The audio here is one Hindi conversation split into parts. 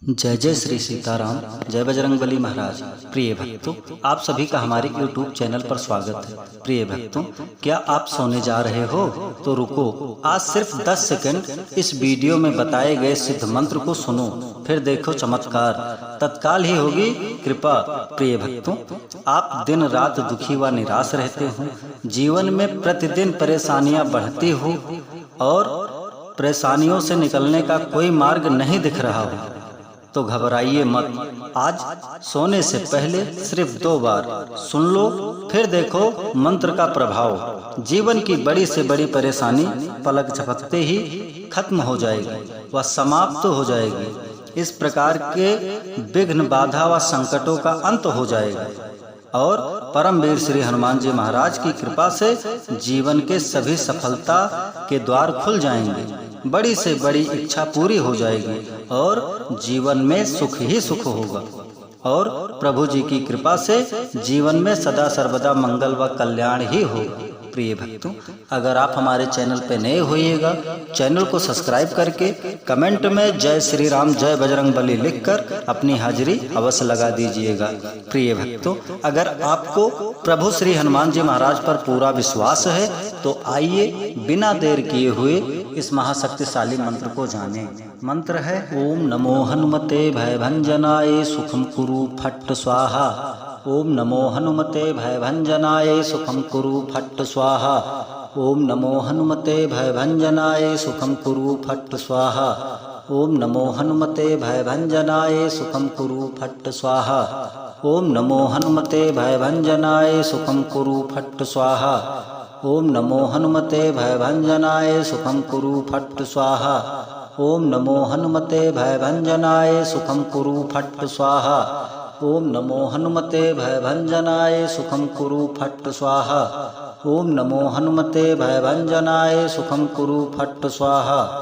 जय जय श्री सीताराम, जय बजरंगबली महाराज। प्रिय भक्तों, आप सभी का हमारे YouTube चैनल पर स्वागत है। प्रिय भक्तों, क्या आप सोने जा रहे हो? तो रुको, आज सिर्फ 10 सेकंड इस वीडियो में बताए गए सिद्ध मंत्र को सुनो, फिर देखो चमत्कार, तत्काल ही होगी कृपा। प्रिय भक्तों, आप दिन रात दुखी व निराश रहते हो, जीवन में प्रतिदिन परेशानियां बढ़ती हो और परेशानियों से निकलने का कोई मार्ग नहीं दिख रहा हो, तो घबराइए मत। आज सोने से पहले सिर्फ 2 बार सुन लो, फिर देखो मंत्र का प्रभाव। जीवन की बड़ी से बड़ी परेशानी पलक झपकते ही खत्म हो जाएगी व समाप्त हो जाएगी। इस प्रकार के विघ्न, बाधा व संकटों का अंत हो जाएगा और परमवीर श्री हनुमान जी महाराज की कृपा से जीवन के सभी सफलता के द्वार खुल जाएंगे, बड़ी से बड़ी इच्छा पूरी हो जाएगी और जीवन में सुख ही सुख होगा और प्रभु जी की कृपा से जीवन में सदा सर्वदा मंगल व कल्याण ही होगा। प्रिय भक्तों, अगर आप हमारे चैनल पर नए होइएगा, चैनल को सब्सक्राइब करके कमेंट में जय श्री राम, जय बजरंगबली लिखकर अपनी हाजिरी अवश्य लगा दीजिएगा। प्रिय भक्तों, अगर आपको प्रभु श्री हनुमान जी महाराज पर पूरा विश्वास है तो आइए बिना देर किए हुए इस महाशक्तिशाली मंत्र को जानें। मंत्र है ओम नमो हनुमते भयभंजनाय सुखम कुरु फट्ट स्वाहा। ओम नमो हनुमते भयभंजनाय सुखम कुरु फट्ट स्वाहा। ओम नमो हनुमते भयभंजनाय सुखम कुरु फट्ट स्वाहा। ओम नमो हनुमते भयभंजनाय सुखम कुरु फट्ट स्वाहा। ओम नमो हनुमते भयभंजनाय सुखम कुरु फट्ट स्वाहा। ओम नमो हनुमते भयभंजनाय सुखम कुरु फट्ट स्वाहा। ओम नमो हनुमते भयभंजनाय सुखम कुरु फट्ट स्वाहा। ओम नमो हनुमते भयभंजनाय सुखम कुरु फट्ट स्वाहा। ओम नमो हनुमते भयभंजनाय सुखम कुरु फट्ट स्वाहा।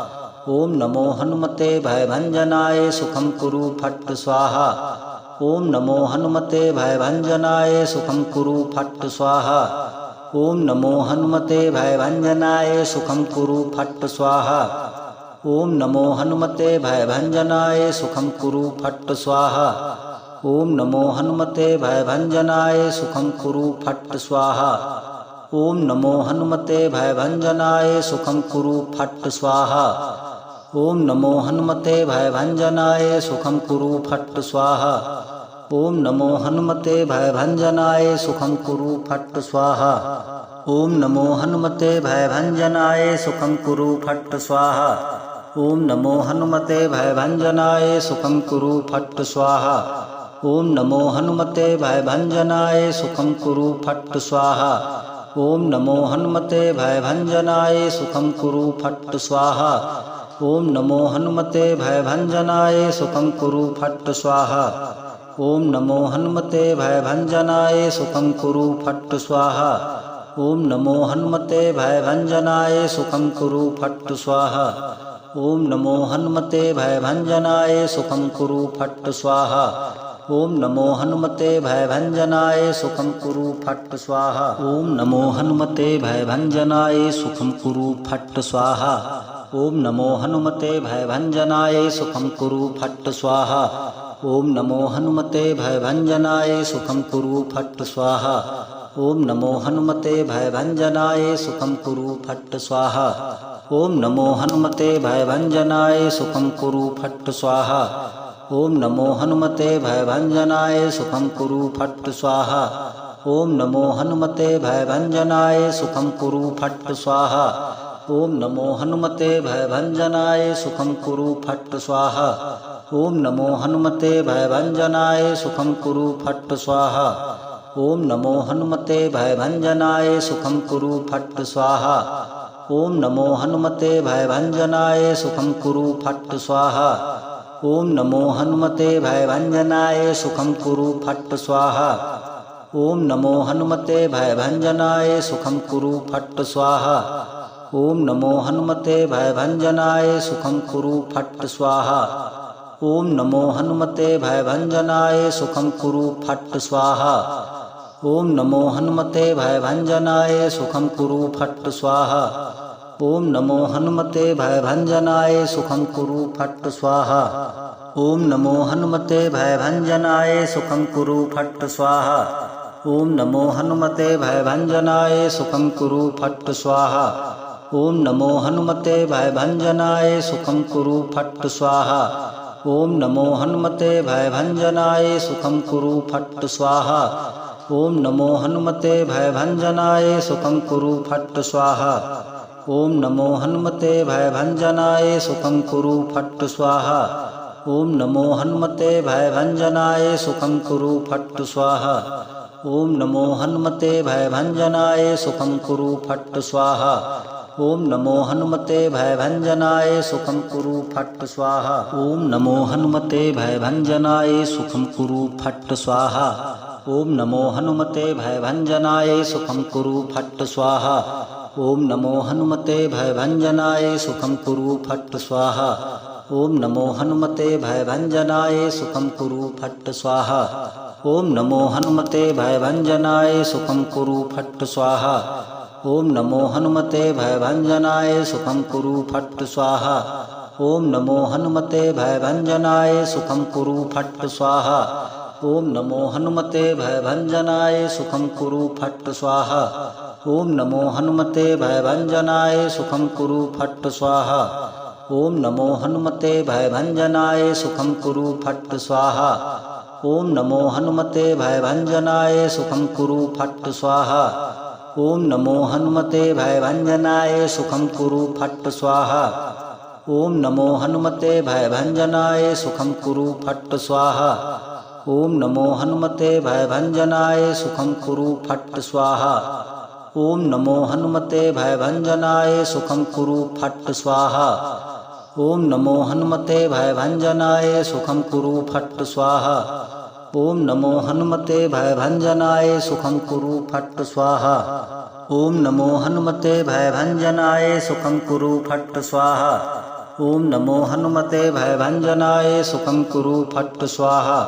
ओम नमो हनुमते भयभंजनाय सुखम कुरु फट्ट स्वाहा। ओम नमो हनुमते भयभंजनाय सुखम कुरु फट्ट स्वाहा। ओम नमो हनुमते भयभंजनाय सुखम कुरु फट्ट स्वाहा। ओम नमो हनुमते भयभंजनाय सुखम कुरु फट्ट स्वाहा। ओम नमो हनुमते भयभंजनाय सुखम कुरु फट्ट स्वाहा। ओम नमो हनुमते भयभंजनाय सुखम कुरु फट्ट स्वाहा। ओम नमो हनुमते भयभंजनाय सुखम कुरु फट्ट स्वाहा। ओम नमो हनुमते भयभंजनाय सुखम कुरु फट्ट स्वाहा। ओम नमो हनुमते भयभंजनाय सुखम कुरु फट्ट स्वाहा। ओम नमो हनुमते भयभंजनाय सुखम कुरु फट्ट स्वाहा। ओम नमो हनुमते भयभंजनाय सुखम कुरु फट्ट स्वाहा। ओम नमो हनुमते भयभंजनाय सुखम कुरु फट्ट स्वाहा। ओम नमो हनुमते भयभंजनाय सुखम कुरु फट्ट स्वाहा। ओम नमो हनुमते भयभंजनाय सुखम कुरु फट्ट स्वाहा। ओम नमो हनुमते भयभंजनाय सुखम कुरु फट्ट स्वाहा। ओम नमो हनुमते भयभंजनाय सुखम कुरु फट्ट स्वाहा। ओम नमो हनुमते भयभंजनाय सुखम कुरु फट्ट स्वाहा। ओम नमो हनुमते भयभंजनाय सुखम कुरु फट्ट स्वाहा। ओम नमो हनुमते भयभंजनाय सुखम कुरु फट्ट स्वाहा। ओम नमो हनुमते भयभंजनाय सुखम कुरु फट्ट स्वाहा। ओम नमो हनुमते भयभंजनाय सुखम कुरु फट्ट स्वाहा। ओम नमो हनुमते भयभंजनाय सुखम कुरु फट्ट स्वाहा। ओम नमो हनुमते भयभंजनाय सुखम कुरु फट्ट स्वाहा। ओम नमो हनुमते भयभंजनाय सुखम कुरु फट्ट स्वाहा। ओम नमो हनुमते भयभंजनाय सुखम कुरु फट्ट स्वाहा। ओम नमो हनुमते भयभंजनाय सुखम कुरु फट्ट स्वाहा। ओम नमो हनुमते भयभंजनाय सुखम कुरु फट्ट स्वाहा। ओम नमो हनुमते भयभंजनाय सुखम कुरु फट्ट स्वाहा। ओम नमो हनुमते भयभंजनाय सुखम कुरु फट्ट स्वाहा। ओम नमो हनुमते भयभंजनाय सुखम कुरु फट्ट स्वाहा। ओम नमो हनुमते भयभंजनाय सुखम कुरु फट्ट स्वाहा। ओम नमो हनुमते भयभंजनाय सुखम कुरु फट्ट स्वाहा। ओम नमो हनुमते भयभंजनाय सुखम कुरु फट्ट स्वाहा। ओम नमो हनुमते भयभंजनाय सुखं कुरु फट् स्वाहा। ओम नमो हनुमते भयभंजनाय सुखं कुरु फट् स्वाहा। ओम नमो हनुमते भयभंजनाय सुखं कुरु फट् स्वाहा। ओम नमो हनुमते भयभंजनाय सुखं कुरु फट् स्वाहा। ओम नमो हनुमते भयभंजनाय सुखं कुरु फट् स्वाहा। ओम नमो हनुमते भयभंजनाय सुखं कुरु फट् स्वाहा। ओम नमो हनुमते भयभंजनाय सुखं कुरु फट् स्वाहा। ओम नमो हनुमते भयभंजनाय सुखं कुरु फट् स्वाहा। ओम नमो हनुमते भयभंजनाय सुखं कुरु फट् स्वाहा। ओम नमो हनुमते भयभंजनाय सुखं कुरु फट् स्वाहा। ओम नमो हनुमते भयभंजनाय सुखं कुरु फट् स्वाहा। ओम नमो हनुमते भयभंजनाय सुखं कुरु फट् स्वाहा। ओम नमो हनुमते भयभंजनाय सुखं कुरु फट् स्वाहा। ओम नमो हनुमते भयभंजनाय सुखं कुरु फट् स्वाहा। ओम नमो हनुमते भयभंजनाय सुखं कुरु फट् स्वाहा। ओम नमो हनुमते भयभंजनाय सुखं कुरु फट् स्वाहा। ओम नमो हनुमते भयभंजनाय सुखं कुरु फट् स्वाहा। ओम नमो हनुमते भयभंजनाय सुखं कुरु फट् स्वाहा। ओम नमो हनुमते भयभंजनाय सुखं कुरु फट् स्वाहा। ओम नमो हनुमते भयभंजनाय सुखं कुरु फट् स्वाहा। ओम नमो हनुमते भयभंजनाय सुखं कुरु फट् स्वाहा। ओम नमो हनुमते भयभंजनाय सुखं कुरु फट् स्वाहा। ओम नमो हनुमते भयभंजनाय सुखं कुरु फट् स्वाहा। ओम नमो हनुमते भयभंजनाय सुखं कुरु फट् स्वाहा। ओम नमो हनुमते भयभंजनाय सुखं कुरु फट् स्वाहा। ओम नमो हनुमते भयभंजनाय सुखं कुरु फट् स्वाहा। ओम नमो हनुमते भयभंजनाय सुखं कुरु फट् स्वाहा। ओम नमो हनुमते भयभंजनाय सुखं कुरु फट् स्वाहा। ओम नमो हनुमते भयभंजनाय सुखं कुरु फट् स्वाहा।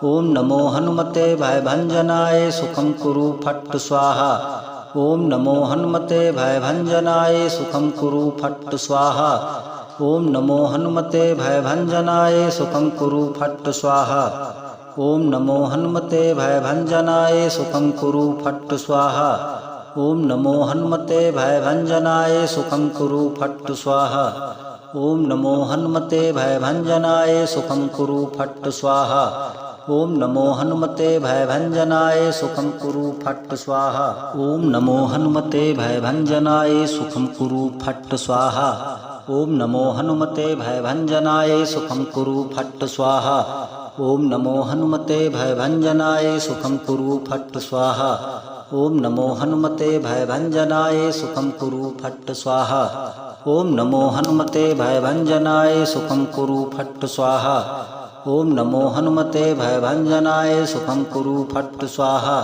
ओम नमो हनुमते भयभंजनाय सुखं कुरु फट् स्वाहा। ओम नमो हनुमते भयभंजनाय सुखं कुरु फट् स्वाहा। ओम नमो हनुमते भयभंजनाय सुखं कुरु फट् स्वाहा। ओम नमो हनुमते भयभंजनाय सुखं कुरु फट् स्वाहा। ओम नमो हनुमते भयभंजनाय सुखं कुरु फट् स्वाहा। ओम नमो हनुमते भयभंजनाय सुखं कुरु फट् स्वाहा। ओम नमो हनुमते भयभंजनाय सुखं कुरु फट् स्वाहा। ओम नमो हनुमते भयभंजनाय सुखं कुरु फट् स्वाहा। ओम नमो हनुमते भयभंजनाय सुखं कुरु फट् स्वाहा। ओम नमो हनुमते भयभंजनाय सुखं कुरु फट् स्वाहा। ओम नमो हनुमते भयभंजनाय सुखं कुरु फट् स्वाहा। ओम नमो हनुमते भयभंजनाय सुखं कुरु फट् स्वाहा। ओम नमो हनुमते भयभंजनाय सुखं कुरु फट् स्वाहा। ओम नमो हनुमते भयभंजनाय सुखं कुरु फट् स्वाहा।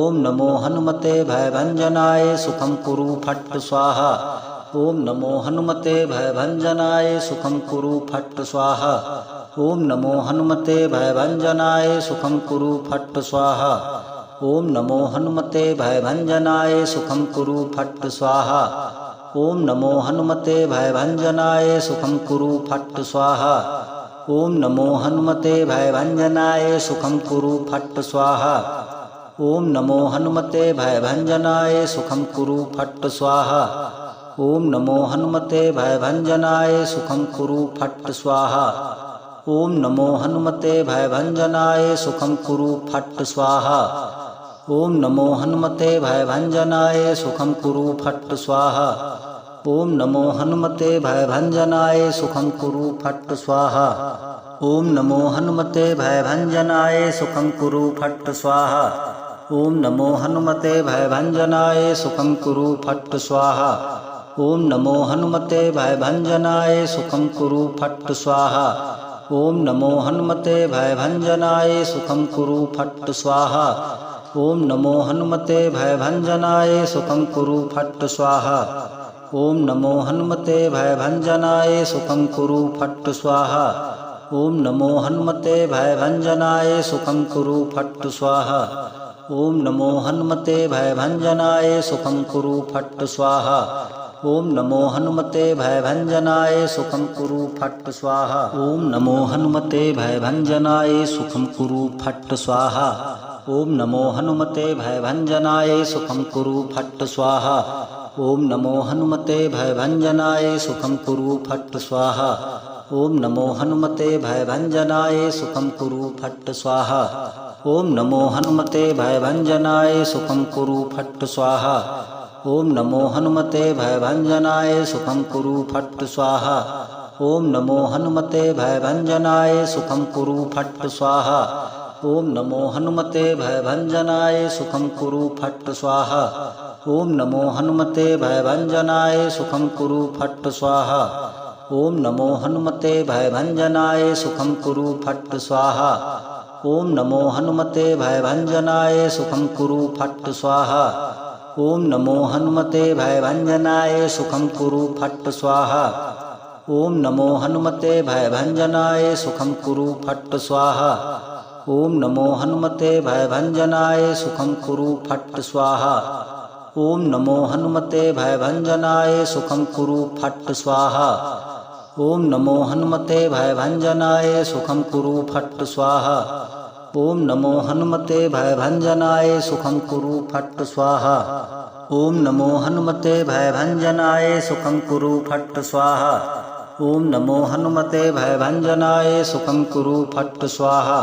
ओम नमो हनुमते भयभंजनाय सुखं कुरु फट् स्वाहा। ओम नमो हनुमते भयभंजनाय सुखं कुरु फट् स्वाहा। ओम नमो हनुमते भयभंजनाय सुखं कुरु फट् स्वाहा। ओम नमो हनुमते भयभंजनाय सुखं कुरु फट् स्वाहा। ओम नमो हनुमते भयभंजनाय सुखं कुरु फट् स्वाहा। ओम नमो हनुमते भयभंजनाय सुखं कुरु फट् स्वाहा। ओम नमो हनुमते भयभंजनाय सुखं कुरु फट् स्वाहा। ओम नमो हनुमते भयभंजनाय सुखं कुरु फट् स्वाहा। ओम नमो हनुमते भयभंजनाय सुखं कुरु फट् स्वाहा। ओम नमो हनुमते भयभंजनाय सुखं कुरु फट् स्वाहा। ओम नमो हनुमते भयभंजनाय सुखं कुरु फट् स्वाहा। ओम नमो हनुमते भयभंजनाय सुखं कुरु फट् स्वाहा। ओम नमो हनुमते भयभंजनाय सुखं कुरु फट् स्वाहा। ओम नमो हनुमते भयभंजनाय सुखं कुरु फट् स्वाहा। ओम नमो हनुमते भयभंजनाय सुखं कुरु फट् स्वाहा। ओम नमो हनुमते भयभंजनाय सुखं कुरु फट् स्वाहा। ओम नमो हनुमते भयभंजनाय सुखं कुरु फट् स्वाहा। ओम नमो हनुमते भयभंजनाय सुखं कुरु फट् स्वाहा। ओम नमो हनुमते भयभंजनाय सुखं कुरु फट् स्वाहा। ओम नमो हनुमते भयभंजनाय सुखं कुरु फट् स्वाहा। ओम नमो हनुमते भयभंजनाय सुखं कुरु फट् स्वाहा। ओम नमो हनुमते भयभंजनाय सुखं कुरु फट् स्वाहा। ओम नमो हनुमते भयभंजनाय सुखं कुरु फट् स्वाहा। ओम नमो हनुमते भयभंजनाय सुखं कुरु फट् स्वाहा। ओम नमो हनुमते भयभंजनाय सुखं कुरु फट् स्वाहा। ओम नमो हनुमते भयभंजनाय सुखं कुरु फट् स्वाहा। ओम नमो हनुमते भयभंजनाय सुखं कुरु फट् स्वाहा। ओम नमो हनुमते भयभंजनाय सुखं कुरु फट् स्वाहा। ओम नमो हनुमते भयभंजनाय सुखं कुरु फट् स्वाहा। ओम नमो हनुमते भयभंजनाय सुखं कुरु फट् स्वाहा। ओम नमो हनुमते भयभंजनाय सुखं कुरु फट् स्वाहा। ओम नमो हनुमते भयभंजनाय सुखं कुरु फट् स्वाहा। ओम नमो हनुमते भयभंजनाय सुखं कुरु फट् स्वाहा। ओम नमो हनुमते भयभंजनाय सुखं कुरु फट् स्वाहा। ओम नमो हनुमते भयभंजनाय सुखं कुरु फट् स्वाहा। ओम नमो हनुमते भयभंजनाय सुखं कुरु फट् स्वाहा। ओम नमो हनुमते भयभंजनाय सुखं कुरु फट् स्वाहा। ओम नमो हनुमते भयभंजनाय सुखं कुरु फट् स्वाहा।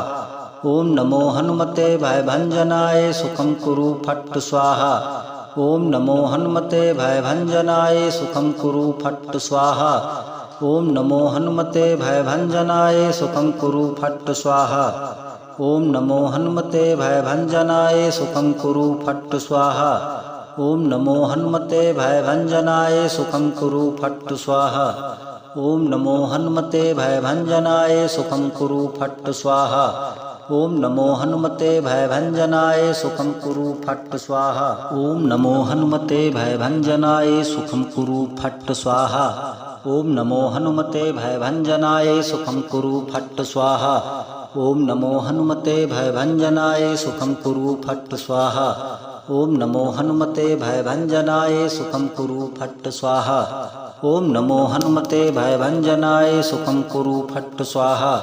ओम नमो हनुमते भयभंजनाय सुखं कुरु फट् स्वाहा। ओम नमो हनुमते भयभंजनाय सुखं कुरु फट् स्वाहा। ओम नमो हनुमते भयभंजनाय सुखं कुरु फट् स्वाहा। ओम नमो हनुमते भयभंजनाय सुखं कुरु फट् स्वाहा। ओम नमो हनुमते भयभंजनाय सुखं कुरु फट् स्वाहा। ओम नमो हनुमते भयभंजनाय सुखं कुरु फट् स्वाहा। ओम नमो हनुमते भयभंजनाय सुखं कुरु फट् स्वाहा। ओम नमो हनुमते भयभंजनाय सुखं कुरु फट् स्वाहा। ओम नमो हनुमते भयभंजनाय सुखं कुरु फट् स्वाहा। ओम नमो हनुमते भयभंजनाय सुखं कुरु फट् स्वाहा। ओम नमो हनुमते भयभंजनाय सुखं कुरु फट् स्वाहा। ओम नमो हनुमते भयभंजनाय सुखं कुरु फट् स्वाहा। ओम नमो हनुमते भयभंजनाय सुखं कुरु फट् स्वाहा।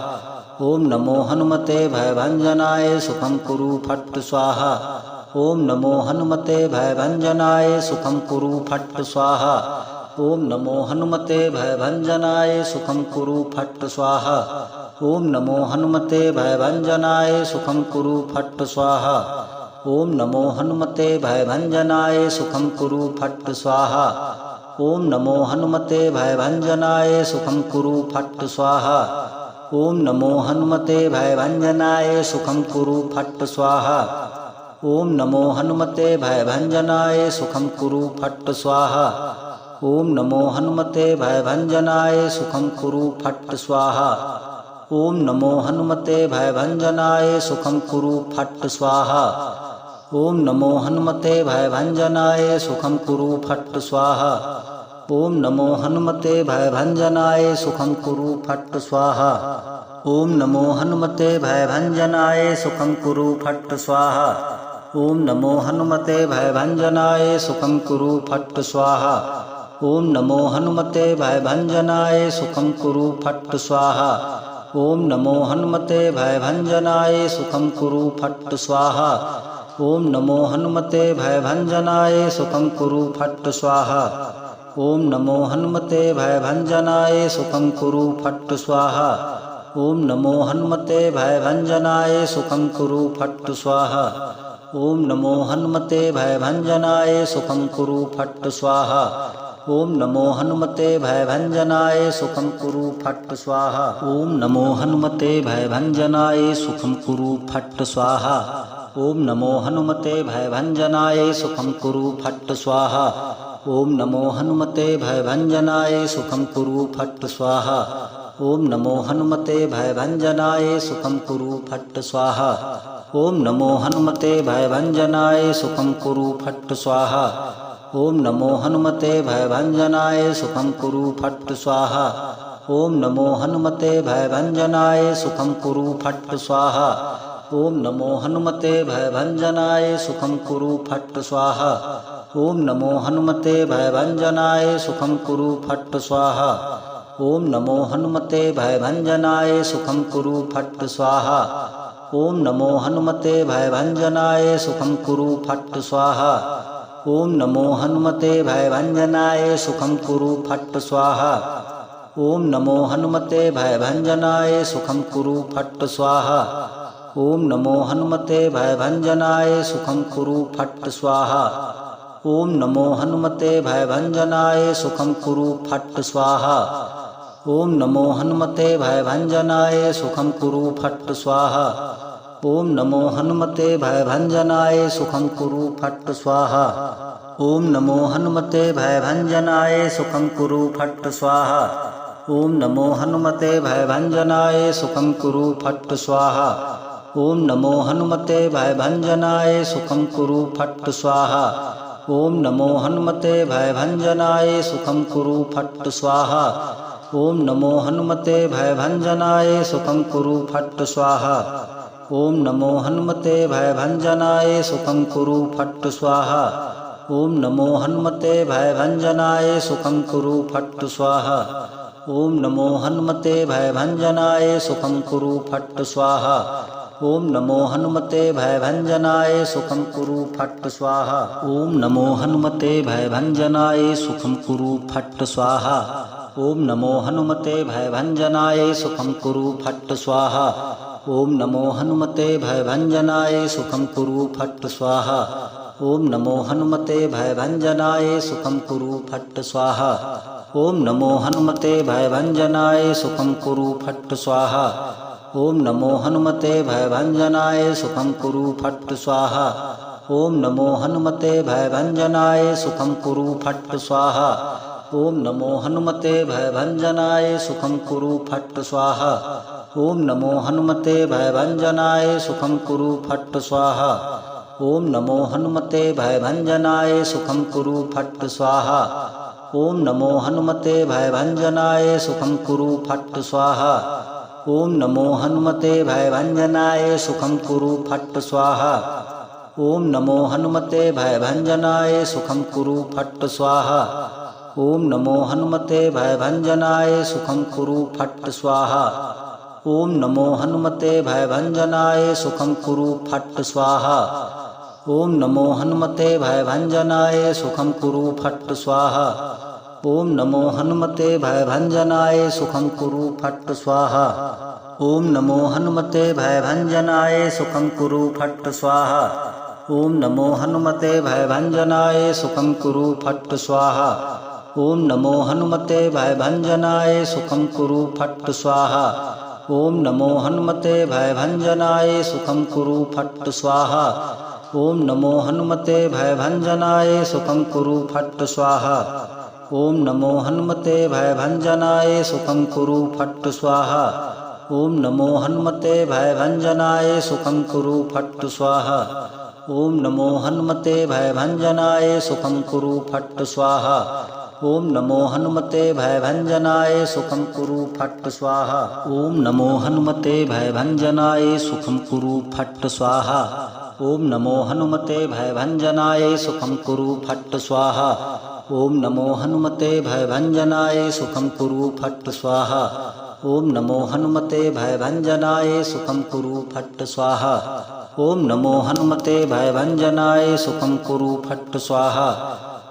ओम नमो हनुमते भयभंजनाय सुखं कुरु फट् स्वाहा। ओम नमो हनुमते भयभंजनाय सुखं कुरु फट् स्वाहा। ओम नमो हनुमते भयभंजनाय सुखं कुरु फट् स्वाहा। ओम नमो हनुमते भयभंजनाय सुखं कुरु फट् स्वाहा। ओम नमो हनुमते भयभंजनाय सुखं कुरु फट् स्वाहा। ओम नमो हनुमते भयभंजनाय सुखं कुरु फट् स्वाहा। ओम नमो हनुमते भयभंजनाय सुखं कुरु फट् स्वाहा। ओम नमो हनुमते भयभंजनाय सुखं कुरु फट् स्वाहा। ओम नमो हनुमते भयभंजनाय सुखं कुरु फट् स्वाहा। ओम नमो हनुमते भयभंजनाय सुखं कुरु फट् स्वाहा। ओम नमो हनुमते भयभंजनाय सुखं कुरु फट् स्वाहा। ओम नमो हनुमते भयभंजनाय सुखं कुरु फट् स्वाहा। ओम नमो हनुमते भयभंजनाय सुखं कुरु फट् स्वाहा। ओम नमो हनुमते भयभंजनाय सुखं कुरु फट् स्वाहा। ओम नमो हनुमते भयभंजनाय सुखं कुरु फट् स्वाहा। ओम नमो हनुमते भयभंजनाय सुखं कुरु फट् स्वाहा। ओम नमो हनुमते भयभंजनाय सुखं कुरु फट् स्वाहा। ओम नमो हनुमते भयभंजनाय सुखं कुरु फट् स्वाहा। ओम नमो हनुमते भयभंजनाय सुखं कुरु फट् स्वाहा। ओम नमो हनुमते भयभंजनाय सुखं कुरु फट् स्वाहा। ओम नमो हनुमते भयभंजनाय सुखं कुरु फट् स्वाहा। ओम नमो हनुमते भयभंजनाय सुखं कुरु फट् स्वाहा। ओम नमो हनुमते भयभंजनाय सुखं कुरु फट् स्वाहा। ओम नमो हनुमते भयभंजनाय सुखं कुरु फट् स्वाहा। ओम नमो हनुमते भयभंजनाय सुखं कुरु फट् स्वाहा। ओम नमो हनुमते भयभंजनाय सुखं कुरु फट् स्वाहा। ओम नमो हनुमते भयभंजनाय सुखं कुरु फट् स्वाहा। ओम नमो हनुमते भयभंजनाय सुखं कुरु फट् स्वाहा। ओम नमो हनुमते भयभंजनाय सुखं कुरु फट् स्वाहा। ओम नमो हनुमते भयभंजनाय सुखं कुरु फट् स्वाहा। ओम नमो हनुमते भयभंजनाय सुखं कुरु फट् स्वाहा। ओम नमो हनुमते भयभंजनाय सुखं कुरु फट् स्वाहा। ओम नमो हनुमते भयभंजनाय सुखं कुरु फट् स्वाहा। ओम नमो हनुमते भयभंजनाय सुखं कुरु फट् स्वाहा। ओम नमो हनुमते भयभंजनाय सुखं कुरु फट् स्वाहा। ओम नमो हनुमते भयभंजनाय सुखं कुरु फट् स्वाहा। ओम नमो हनुमते भयभंजनाय सुखं कुरु फट् स्वाहा। ओम नमो हनुमते भयभंजनाय सुखं कुरु फट् स्वाहा। ओम नमो हनुमते भयभंजनाय सुखं कुरु फट् स्वाहा। ओम नमो हनुमते भयभंजनाय सुखं कुरु फट् स्वाहा। ओम नमो हनुमते भयभंजनाय सुखं कुरु फट् स्वाहा। ओम नमो हनुमते भयभंजनाय सुखं कुरु फट् स्वाहा। ओम नमो हनुमते भयभंजनाय सुखं कुरु फट् स्वाहा। ओम नमो हनुमते भयभंजनाय सुखं कुरु फट् स्वाहा। ओम नमो हनुमते भयभंजनाय सुखं कुरु फट् स्वाहा। ओम नमो हनुमते भयभंजनाय सुखं कुरु फट् स्वाहा। ओम नमो हनुमते भयभंजनाय सुखं कुरु फट् स्वाहा। ओम नमो हनुमते भयभंजनाय सुखं कुरु फट् स्वाहा। ओम नमो हनुमते भयभंजनाय सुखं कुरु फट् स्वाहा। ओम नमो हनुमते भयभंजनाय सुखं कुरु फट् स्वाहा। ओम नमो हनुमते भयभंजनाय सुखं कुरु फट् स्वाहा। ओम नमो हनुमते भयभंजनाय सुखं कुरु फट् स्वाहा। ओम नमो हनुमते भयभंजनाय सुखं कुरु फट् स्वाहा। ओम नमो हनुमते भयभंजनाय सुखं कुरु फट् स्वाहा। ओम नमो हनुमते भयभंजनाय सुखं कुरु फट् स्वाहा। ओम नमो हनुमते भयभंजनाय सुखं कुरु फट् स्वाहा। ओम नमो हनुमते भयभंजनाय सुखं कुरु फट् स्वाहा। ओम नमो हनुमते भयभंजनाय सुखं कुरु फट् स्वाहा। ओम नमो हनुमते भयभंजनाय सुखं कुरु फट् स्वाहा। ओम नमो हनुमते भयभंजनाय सुखं कुरु फट् स्वाहा। ओम नमो हनुमते भयभंजनाय सुखं कुरु फट् स्वाहा। ओम नमो हनुमते भयभंजनाय सुखं कुरु फट् स्वाहा। ओम नमो हनुमते भयभंजनाय सुखं कुरु फट् स्वाहा। ओम नमो हनुमते भयभंजनाय सुखं कुरु फट् स्वाहा। ओम नमो हनुमते भयभंजनाय सुखं कुरु फट् स्वाहा। ओम नमो हनुमते भयभंजनाय सुखं कुरु फट् स्वाहा। ओम नमो हनुमते भयभंजनाय सुखं कुरु फट् स्वाहा। ओम नमो हनुमते भयभंजनाय सुखं कुरु फट् स्वाहा। ओम नमो हनुमते भयभंजनाय सुखं कुरु फट् स्वाहा। ओम नमो हनुमते भयभंजनाय सुखं कुरु फट् स्वाहा। ओम नमो हनुमते भयभंजनाय सुखं कुरु फट् स्वाहा। ओम नमो हनुमते भयभंजनाय सुखं कुरु फट् स्वाहा। ओम नमो हनुमते भयभंजनाय सुखं कुरु फट् स्वाहा। ओम नमो हनुमते भयभंजनाय सुखं कुरु फट् स्वाहा। ओम नमो हनुमते भयभंजनाय सुखं कुरु फट् स्वाहा। ओम नमो हनुमते भयभंजनाय सुखं कुरु फट् स्वाहा। ओम नमो हनुमते भयभंजनाय सुखं कुरु फट् स्वाहा।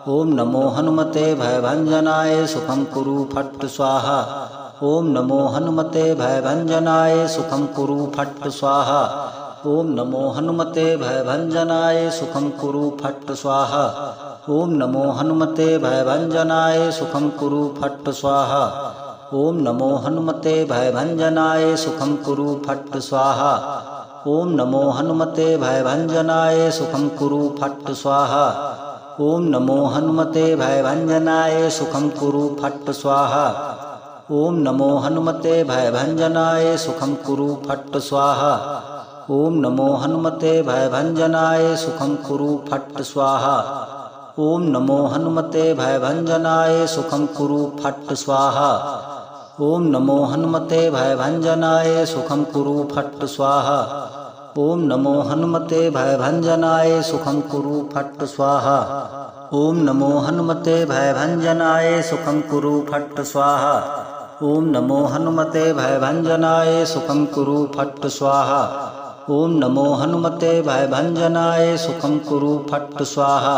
ओम नमो हनुमते भयभंजनाय सुखं कुरु फट् स्वाहा। ओम नमो हनुमते भयभंजनाय सुखं कुरु फट् स्वाहा। ओम नमो हनुमते भयभंजनाय सुखं कुरु फट् स्वाहा। ओम नमो हनुमते भयभंजनाय सुखं कुरु फट् स्वाहा। ओम नमो हनुमते भयभंजनाय सुखं कुरु फट् स्वाहा। ओम नमो हनुमते भयभंजनाय सुखं कुरु फट् स्वाहा। ओम नमो हनुमते भयभंजनाय सुखं कुरु फट् स्वाहा। ओम नमो हनुमते भयभंजनाय सुखं कुरु फट् स्वाहा। ओम नमो हनुमते भयभंजनाय सुखं कुरु फट् स्वाहा। ओम नमो हनुमते भयभंजनाय सुखं कुरु फट् स्वाहा। ओम नमो हनुमते भयभंजनाय सुखं कुरु फट् स्वाहा। ओम नमो हनुमते भयभंजनाय सुखं कुरु फट् स्वाहा। ओम नमो हनुमते भयभंजनाय सुखं कुरु फट् स्वाहा। ओम नमो हनुमते भयभंजनाय सुखं कुरु फट् स्वाहा। ओम नमो हनुमते भयभंजनाय सुखं कुरु फट् स्वाहा।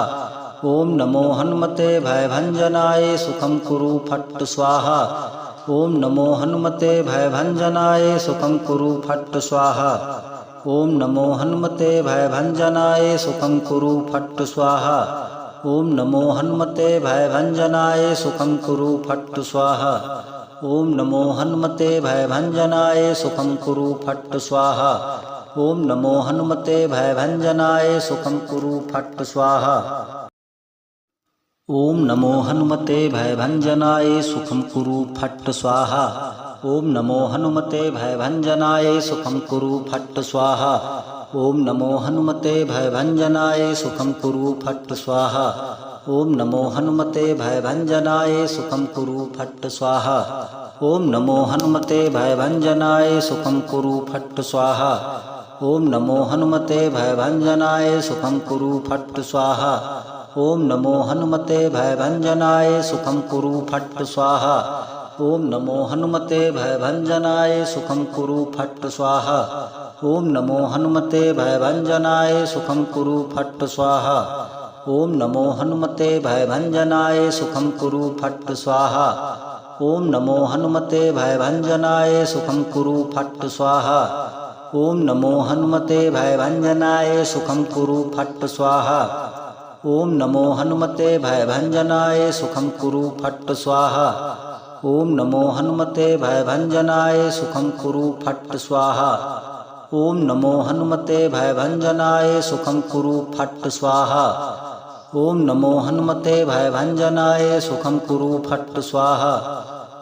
ओम नमो हनुमते भयभंजनाय सुखं कुरु फट् स्वाहा। ओम नमो हनुमते भयभंजनाय सुखं कुरु फट् स्वाहा। ओम नमो हनुमते भयभंजनाय सुखं कुरु फट् स्वाहा। ओम नमो हनुमते भयभंजनाय सुखं कुरु फट् स्वाहा। ओम नमो हनुमते भयभंजनाय सुखं कुरु फट् स्वाहा। ओम नमो हनुमते भयभंजनाय सुखं कुरु फट् स्वाहा। ओम नमो हनुमते भयभंजनाय सुखं कुरु फट् स्वाहा। ओम नमो हनुमते भयभंजनाय सुखं कुरु फट् स्वाहा। ओम नमो हनुमते भयभंजनाय सुखं कुरु फट् स्वाहा। ओम नमो हनुमते भयभंजनाय सुखं कुरु फट् स्वाहा। ओम नमो हनुमते भयभंजनाय सुखं कुरु फट् स्वाहा। ओम नमो हनुमते भयभंजनाय सुखं कुरु फट् स्वाहा। ओम नमो हनुमते भयभंजनाय सुखं कुरु फट् स्वाहा। ओम नमो हनुमते भयभंजनाय सुखं कुरु फट् स्वाहा। ओम नमो हनुमते भयभंजनाय सुखं कुरु फट् स्वाहा। ओम नमो हनुमते भयभंजनाय सुखं कुरु फट् स्वाहा। ओम नमो हनुमते भयभंजनाय सुखं कुरु फट् स्वाहा। ओम नमो हनुमते भयभंजनाय सुखं कुरु फट् स्वाहा। ओम नमो हनुमते भयभंजनाय सुखं कुरु फट् स्वाहा। ओम नमो हनुमते भयभंजनाय सुखं कुरु फट् स्वाहा। ओम नमो हनुमते भयभंजनाय सुखं कुरु फट् स्वाहा। ओम नमो हनुमते भयभंजनाय सुखं कुरु फट् स्वाहा।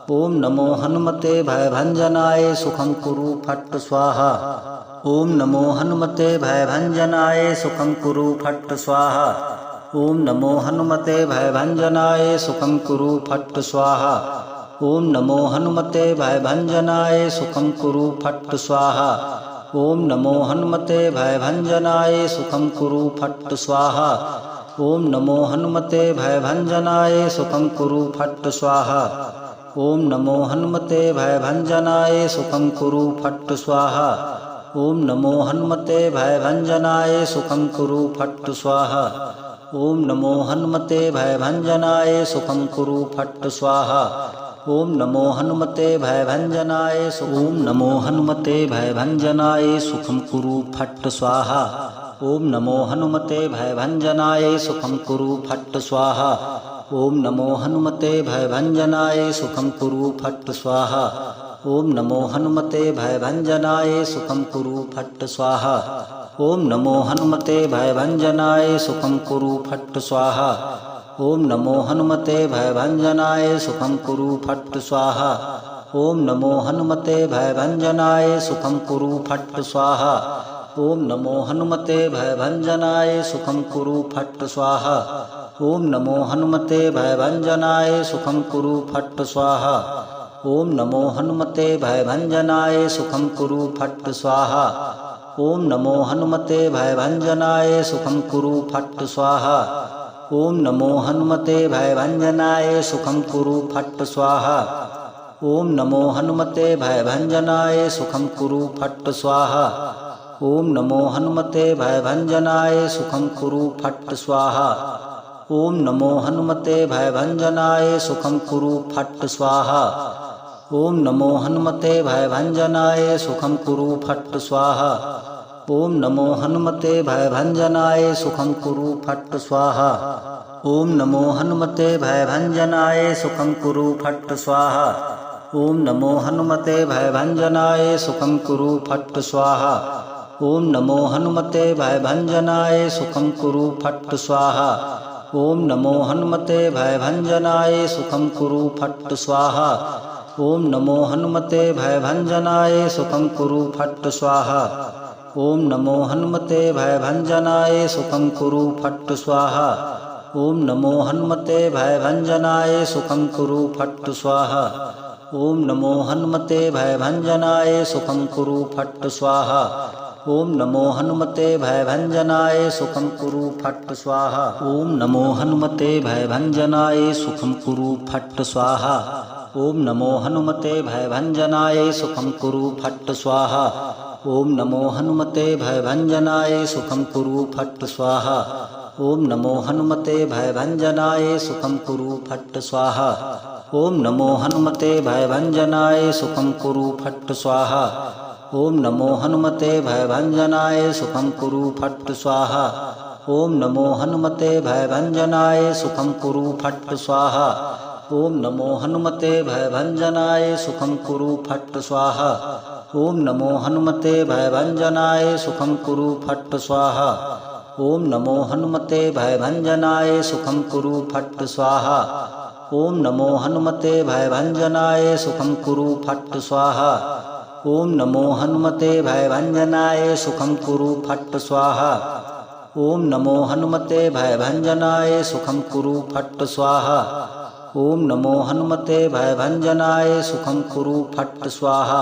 ओम नमो हनुमते भयभंजनाय सुखं कुरु फट् स्वाहा। ओम नमो हनुमते भयभंजनाय सुखं कुरु फट् स्वाहा। ओम नमो हनुमते भयभंजनाय सुखं कुरु फट् स्वाहा। ओम नमो हनुमते भयभंजनाय सुखं कुरु फट् स्वाहा। ओम नमो हनुमते भयभंजनाय सुखं कुरु फट् स्वाहा। ओम नमो हनुमते भयभंजनाय सुखं कुरु फट् स्वाहा। ओम नमो हनुमते भयभंजनाय सुखं कुरु फट् स्वाहा। ओम नमो हनुमते भयभंजनाय सुखं कुरु फट् स्वाहा। ओम नमो हनुमते भयभंजनाय सुखं कुरु फट् स्वाहा। ओम नमो हनुमते भयभंजनाय ओम नमो हनुमते भयभंजनाय सुखं कुरु फट् स्वाहा। ओम नमो हनुमते भयभंजनाय सुखं कुरु फट् स्वाहा। ओम नमो हनुमते भयभंजनाय सुखं कुरु फट् स्वाहा। ओम नमो हनुमते भयभंजनाय सुखं कुरु फट् स्वाहा। ओम नमो हनुमते भयभंजनाय सुखं कुरु फट् स्वाहा। ओम नमो हनुमते भयभंजनाय सुखं कुरु फट् स्वाहा। ओम नमो हनुमते भयभंजनाय सुखं कुरु फट् स्वाहा। ओम नमो हनुमते भयभंजनाय सुखं कुरु फट् स्वाहा। ओम नमो हनुमते भयभंजनाय सुखं कुरु फट् स्वाहा। ओम नमो हनुमते भयभंजनाय सुखं कुरु फट् स्वाहा। ओम नमो हनुमते भयभंजनाय सुखं कुरु फट् स्वाहा। ओम नमो हनुमते भयभंजनाय सुखं कुरु फट् स्वाहा। ओम नमो हनुमते भयभंजनाय सुखं कुरु फट् स्वाहा। ओम नमो हनुमते भयभंजनाय सुखं कुरु फट् स्वाहा। ओम नमो हनुमते भयभंजनाय सुखं कुरु फट् स्वाहा। ओम नमो हनुमते भयभंजनाय सुखं कुरु फट् स्वाहा। ओम नमो हनुमते भयभंजनाय सुखं कुरु फट् स्वाहा। ओम नमो हनुमते भयभंजनाय सुखं कुरु फट् स्वाहा। ओम नमो हनुमते भयभंजनाय सुखं कुरु फट् स्वाहा। ओम नमो हनुमते भयभंजनाय सुखं कुरु फट् स्वाहा। ओम नमो हनुमते भयभंजनाय सुखं कुरु फट् स्वाहा। ओम नमो हनुमते भयभंजनाय सुखं कुरु फट् स्वाहा। ओम नमो हनुमते भयभंजनाय सुखं कुरु फट् स्वाहा। ओम नमो हनुमते भयभंजनाय सुखं कुरु फट् स्वाहा। ओम नमो हनुमते भयभंजनाय सुखं कुरु फट् स्वाहा। ओम नमो हनुमते भयभंजनाय सुखं कुरु फट् स्वाहा। ओम नमो हनुमते भयभंजनाय सुखं कुरु फट् स्वाहा। ओम नमो हनुमते भयभंजनाय सुखं कुरु फट् स्वाहा। ओम नमो हनुमते भयभंजनाय सुखं कुरु फट् स्वाहा। ओम नमो हनुमते भयभंजनाय सुखं कुरु फट् स्वाहा। ओम नमो हनुमते भयभंजनाय सुखं कुरु फट् स्वाहा। ओम नमो हनुमते भयभंजनाय सुखं कुरु फट् स्वाहा। ओम नमो हनुमते भयभंजनाय सुखं कुरु फट् स्वाहा। ओम नमो हनुमते भयभंजनाय सुखं कुरु फट् स्वाहा। ओम नमो हनुमते भयभंजनाय सुखं कुरु फट् स्वाहा। ओम नमो हनुमते भयभंजनाय सुखं कुरु फट् स्वाहा। ओम नमो हनुमते भयभंजनाय सुखं कुरु फट् स्वाहा। ओम नमो हनुमते भयभंजनाय सुखं कुरु फट् स्वाहा। ओम नमो हनुमते भयभंजनाय सुखं कुरु फट् स्वाहा। ओम नमो हनुमते भयभंजनाय सुखं कुरु फट् स्वाहा।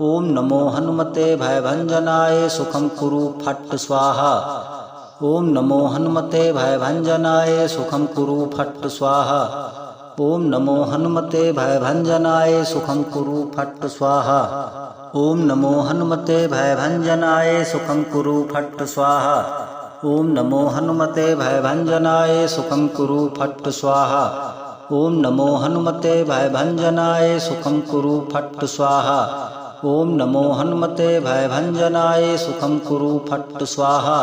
ओम नमो हनुमते भयभंजनाय सुखं कुरु फट् स्वाहा। ओम नमो हनुमते भयभंजनाय सुखं कुरु फट् स्वाहा। ओम नमो हनुमते भयभंजनाय सुखं कुरु फट् स्वाहा। ओम नमो हनुमते भयभंजनाय सुखं कुरु फट् स्वाहा। ओम नमो हनुमते भयभंजनाय सुखं कुरु फट् स्वाहा। ओम नमो हनुमते भयभंजनाय सुखं कुरु फट् स्वाहा। ओम नमो हनुमते भयभंजनाय सुखं कुरु फट् स्वाहा।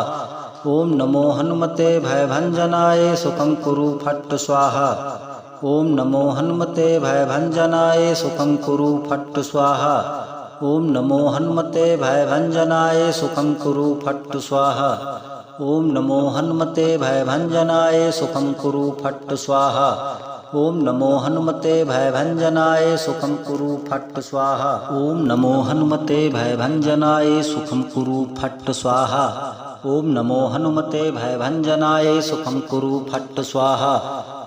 ओम नमो हनुमते भयभंजनाय सुखं कुरु फट् स्वाहा। ओम नमो हनुमते भयभंजनाय सुखं कुरु फट् स्वाहा। ओम नमो हनुमते भयभंजनाय सुखं कुरु फट् स्वाहा। ओम नमो हनुमते भयभंजनाय सुखं कुरु फट् स्वाहा। ओम नमो हनुमते भयभंजनाय सुखं कुरु फट् स्वाहा। ओम नमो हनुमते भयभंजनाय सुखं कुरु फट् स्वाहा। ओम नमो हनुमते भयभंजनाय सुखं कुरु फट् स्वाहा। ओम नमो हनुमते भयभंजनाय सुखं कुरु फट् स्वाहा।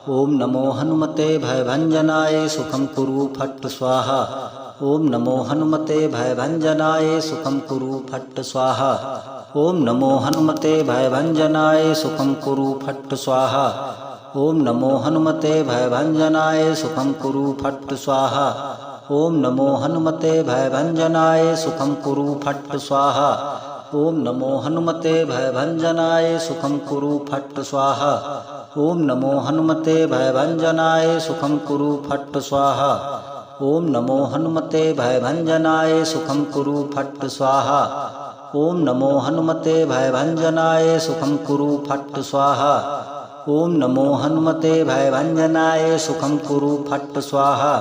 ओम नमो हनुमते भयभंजनाय सुखं कुरु फट् स्वाहा। ओम नमो हनुमते भयभंजनाय सुखं कुरु फट् स्वाहा। ओम नमो हनुमते भयभंजनाय सुखं कुरु फट् स्वाहा। ओम नमो हनुमते भयभंजनाय सुखं कुरु फट् स्वाहा। ओम नमो हनुमते भयभंजनाय सुखं कुरु फट् स्वाहा। ओम नमो हनुमते भयभंजनाय सुखं कुरु फट् स्वाहा। ओम नमो हनुमते भयभंजनाय सुखं कुरु फट् स्वाहा। ओम नमो हनुमते भयभंजनाय सुखं कुरु फट् स्वाहा। ओम नमो हनुमते भयभंजनाय सुखं कुरु फट् स्वाहा। ओम नमो हनुमते भयभंजनाय सुखं कुरु फट् स्वाहा।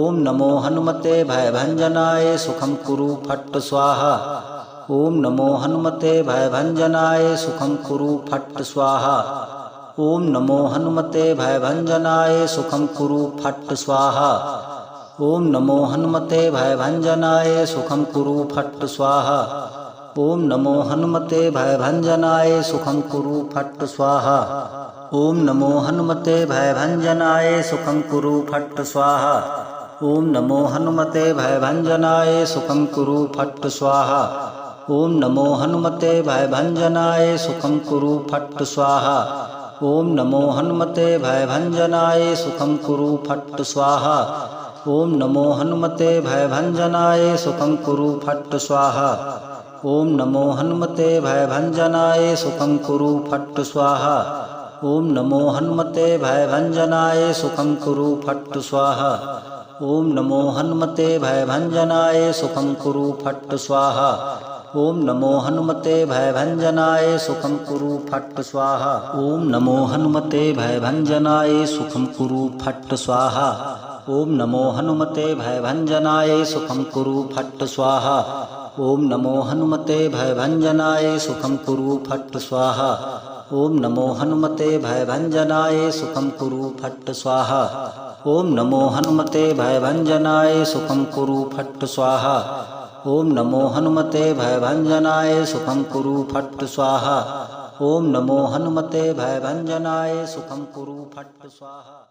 ओम नमो हनुमते भयभंजनाय सुखं कुरु फट् स्वाहा। ओम नमो हनुमते भयभंजनाय सुखं कुरु फट् स्वाहा। ओम नमो हनुमते भयभंजनाय सुखं कुरु फट् स्वाहा। ओम नमो हनुमते भयभंजनाय सुखं कुरु फट् स्वाहा। ओम नमो हनुमते भयभंजनाय सुखं कुरु फट् स्वाहा। ओम नमो हनुमते भयभंजनाय सुखं कुरु फट् स्वाहा। ओम नमो हनुमते भयभंजनाय सुखं कुरु फट् स्वाहा। ओम नमो हनुमते भयभंजनाय सुखं कुरु फट् स्वाहा। ओम नमो हनुमते भयभंजनाय सुखं कुरु फट् स्वाहा। ओम नमो हनुमते भयभंजनाय सुखं कुरु फट् स्वाहा। ओम नमो हनुमते भयभंजनाय सुखं कुरु फट् स्वाहा। ओम नमो हनुमते भयभंजनाय सुखं कुरु फट् स्वाहा। ओम नमो हनुमते भयभंजनाय सुखं कुरु फट् स्वाहा। ओम नमो हनुमते भयभंजनाय सुखं कुरु फट् स्वाहा। ओम नमो हनुमते भयभंजनाय सुखं कुरु फट् स्वाहा। ओम नमो हनुमते भयभंजनाय सुखं कुरु फट् स्वाहा। ओम नमो हनुमते भयभंजनाय सुखं कुरु फट् स्वाहा। ओम नमो हनुमते भयभंजनाय सुखं कुरु फट् स्वाहा। ओम नमो हनुमते भयभंजनाय सुखं कुरु फट् स्वाहा। ओम नमो हनुमते भयभंजनाय सुखं कुरु फट् स्वाहा।